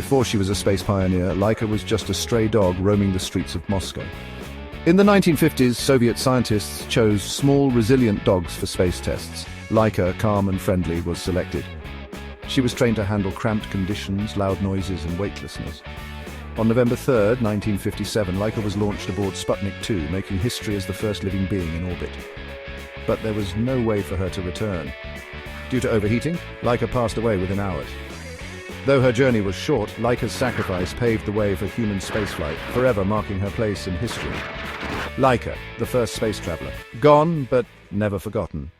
Before she was a space pioneer, Laika was just a stray dog roaming the streets of Moscow. In the 1950s, Soviet scientists chose small, resilient dogs for space tests. Laika, calm and friendly, was selected. She was trained to handle cramped conditions, loud noises and weightlessness. On November 3, 1957, Laika was launched aboard Sputnik 2, making history as the first living being in orbit. But there was no way for her to return. Due to overheating, Laika passed away within hours. Though her journey was short, Laika's sacrifice paved the way for human spaceflight, forever marking her place in history. Laika, the first space traveler. Gone, but never forgotten.